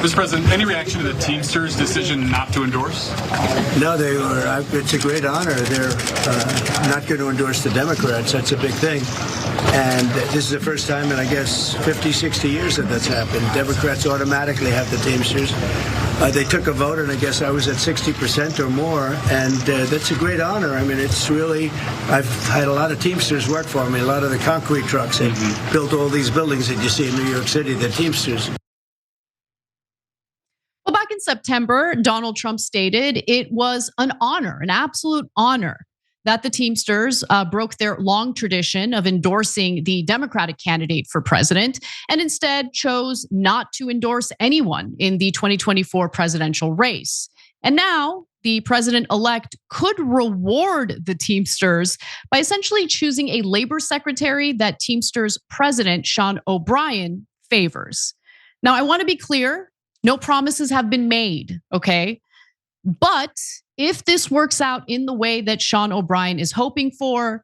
Mr. President, any reaction to the Teamsters' decision not to endorse? No, they were. It's a great honor. They're not going to endorse the Democrats. That's a big thing. And this is the first time in, I guess, 50, 60 years that that's happened. Democrats automatically have the Teamsters. They took a vote, and I guess I was at 60% or more. And that's a great honor. I mean, it's really, I've had a lot of Teamsters work for me, a lot of the concrete trucks that built all these buildings that you see in New York City, the Teamsters. Well, back in September, Donald Trump stated it was an honor, an absolute honor, that the Teamsters broke their long tradition of endorsing the Democratic candidate for president and instead chose not to endorse anyone in the 2024 presidential race. And now the president-elect could reward the Teamsters by essentially choosing a labor secretary that Teamsters President Sean O'Brien favors. Now, I want to be clear. No promises have been made, okay? But if this works out in the way that Sean O'Brien is hoping for,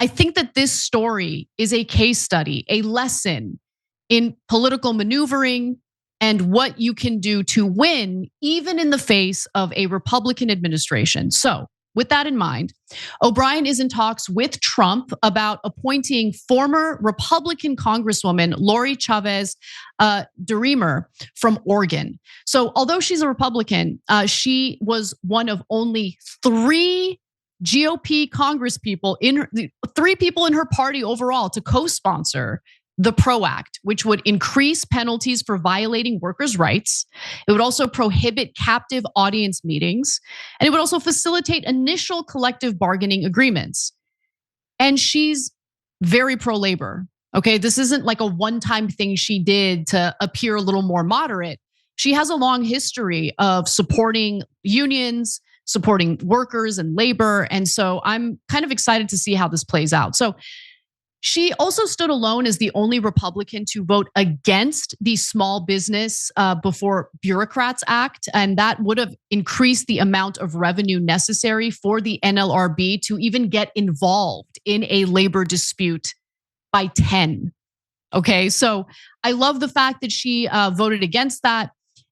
I think that this story is a case study, a lesson in political maneuvering and what you can do to win, even in the face of a Republican administration. So, with that in mind, O'Brien is in talks with Trump about appointing former Republican Congresswoman Lori Chavez-DeRemer from Oregon. So although she's a Republican, she was one of only 3 GOP congresspeople three people in her party overall to co-sponsor the PRO Act, which would increase penalties for violating workers' rights. It would also prohibit captive audience meetings, and it would also facilitate initial collective bargaining agreements. And she's very pro-labor, okay? This isn't like a one-time thing she did to appear a little more moderate. She has a long history of supporting unions, supporting workers and labor, and so I'm kind of excited to see how this plays out. So she also stood alone as the only Republican to vote against the Small Business Before Bureaucrats Act, and that would have increased the amount of revenue necessary for the NLRB to even get involved in a labor dispute by 10. Okay, so I love the fact that she voted against that.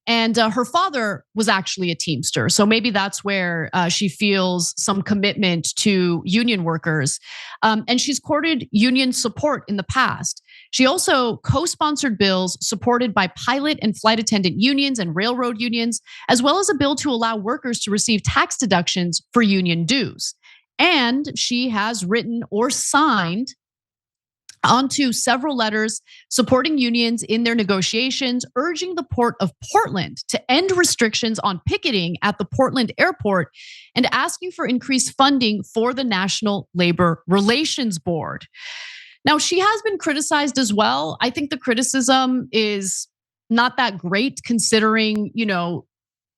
And her father was actually a Teamster. So maybe that's where she feels some commitment to union workers. And she's courted union support in the past. She also co-sponsored bills supported by pilot and flight attendant unions and railroad unions, as well as a bill to allow workers to receive tax deductions for union dues. And she has written or signed onto several letters supporting unions in their negotiations, urging the Port of Portland to end restrictions on picketing at the Portland airport and asking for increased funding for the National Labor Relations Board. Now, she has been criticized as well. I think the criticism is not that great considering,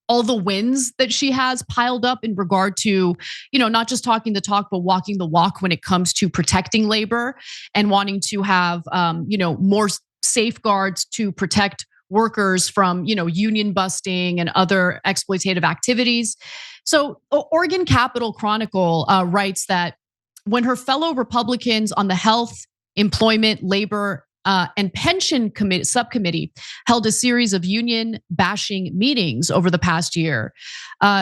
all the wins that she has piled up in regard to, not just talking the talk, but walking the walk when it comes to protecting labor and wanting to have, more safeguards to protect workers from, union busting and other exploitative activities. So Oregon Capital Chronicle writes that when her fellow Republicans on the Health, Employment, Labor, and Pension Subcommittee held a series of union bashing meetings over the past year,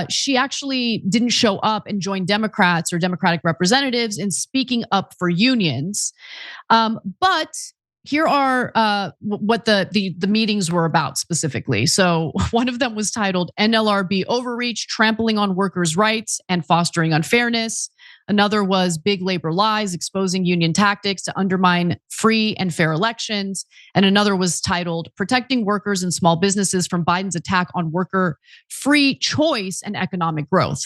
she actually didn't show up and join Democrats or Democratic representatives in speaking up for unions. But here are what the meetings were about specifically. So one of them was titled NLRB Overreach, Trampling on Workers' Rights and Fostering Unfairness. Another was Big Labor Lies, Exposing Union Tactics to Undermine Free and Fair Elections. And another was titled Protecting Workers and Small Businesses from Biden's Attack on Worker Free Choice and Economic Growth.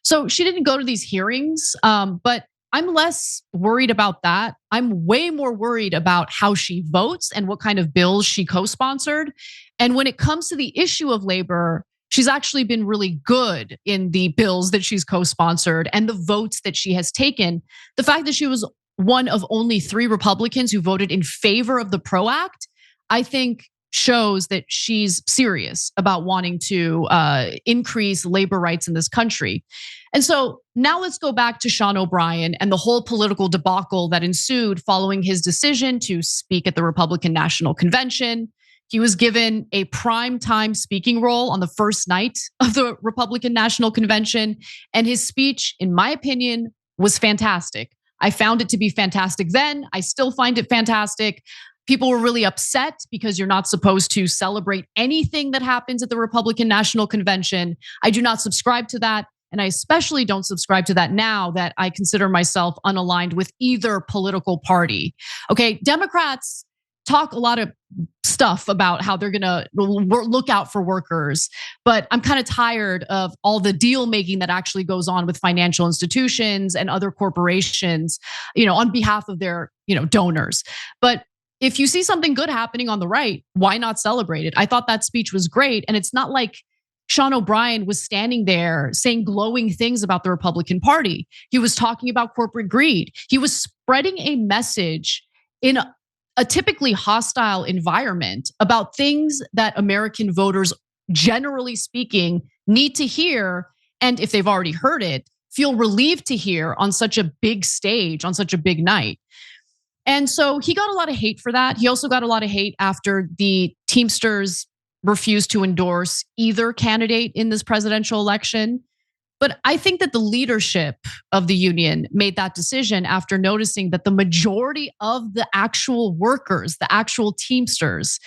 So she didn't go to these hearings, but I'm less worried about that. I'm way more worried about how she votes and what kind of bills she co-sponsored. And when it comes to the issue of labor, she's actually been really good in the bills that she's co-sponsored and the votes that she has taken. The fact that she was one of only 3 Republicans who voted in favor of the PRO Act, I think shows that she's serious about wanting to increase labor rights in this country. And so now let's go back to Sean O'Brien and the whole political debacle that ensued following his decision to speak at the Republican National Convention. He was given a prime time speaking role on the first night of the Republican National Convention. And his speech, in my opinion, was fantastic. I found it to be fantastic then. I still find it fantastic. People were really upset because you're not supposed to celebrate anything that happens at the Republican National Convention. I do not subscribe to that. And I especially don't subscribe to that now that I consider myself unaligned with either political party. Okay, Democrats talk a lot of stuff about how they're gonna look out for workers, but I'm kind of tired of all the deal making that actually goes on with financial institutions and other corporations, on behalf of their, donors. But if you see something good happening on the right, why not celebrate it? I thought that speech was great, and it's not like Sean O'Brien was standing there saying glowing things about the Republican Party. He was talking about corporate greed. He was spreading a message in a typically hostile environment about things that American voters, generally speaking, need to hear. And if they've already heard it, feel relieved to hear on such a big stage, on such a big night. And so he got a lot of hate for that. He also got a lot of hate after the Teamsters refused to endorse either candidate in this presidential election. But I think that the leadership of the union made that decision after noticing that the majority of the actual workers, the actual Teamsters,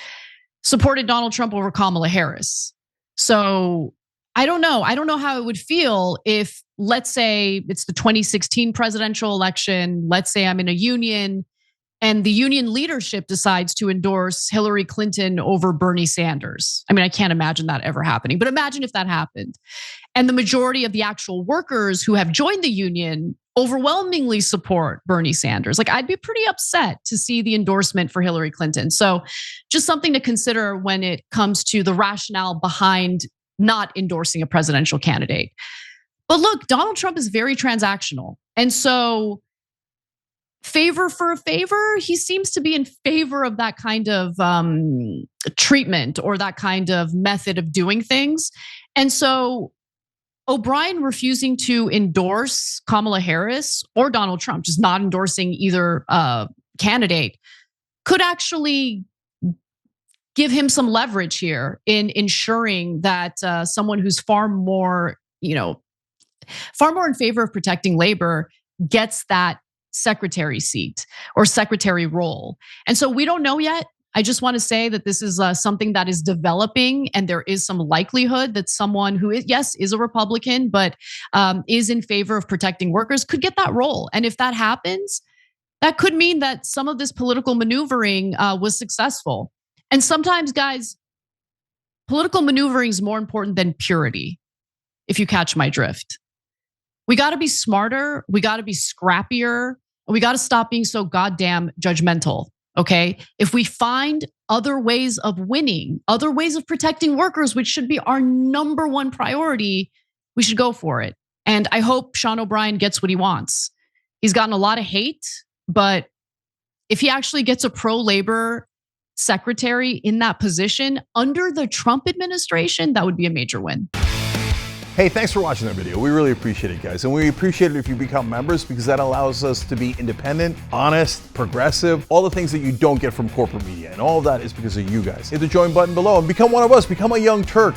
supported Donald Trump over Kamala Harris. So I don't know. I don't know how it would feel if, let's say it's the 2016 presidential election. Let's say I'm in a union and the union leadership decides to endorse Hillary Clinton over Bernie Sanders. I mean, I can't imagine that ever happening, but imagine if that happened. And the majority of the actual workers who have joined the union overwhelmingly support Bernie Sanders. Like, I'd be pretty upset to see the endorsement for Hillary Clinton. So just something to consider when it comes to the rationale behind not endorsing a presidential candidate. But look, Donald Trump is very transactional. And so favor for a favor, he seems to be in favor of that kind of treatment or that kind of method of doing things. And so O'Brien refusing to endorse Kamala Harris or Donald Trump, just not endorsing either candidate, could actually give him some leverage here in ensuring that someone who's far more in favor of protecting labor gets that secretary seat or secretary role. And so we don't know yet. I just want to say that this is something that is developing, and there is some likelihood that someone who is a Republican, but is in favor of protecting workers could get that role. And if that happens, that could mean that some of this political maneuvering was successful. And sometimes, guys, political maneuvering is more important than purity, if you catch my drift. We got to be smarter. We got to be scrappier. And we got to stop being so goddamn judgmental. Okay. If we find other ways of winning, other ways of protecting workers, which should be our number one priority, we should go for it. And I hope Sean O'Brien gets what he wants. He's gotten a lot of hate, but if he actually gets a pro-labor secretary in that position under the Trump administration, that would be a major win. Hey, thanks for watching that video. We really appreciate it, guys. And we appreciate it if you become members, because that allows us to be independent, honest, progressive, all the things that you don't get from corporate media. And all of that is because of you guys. Hit the join button below and become one of us. Become a young Turk.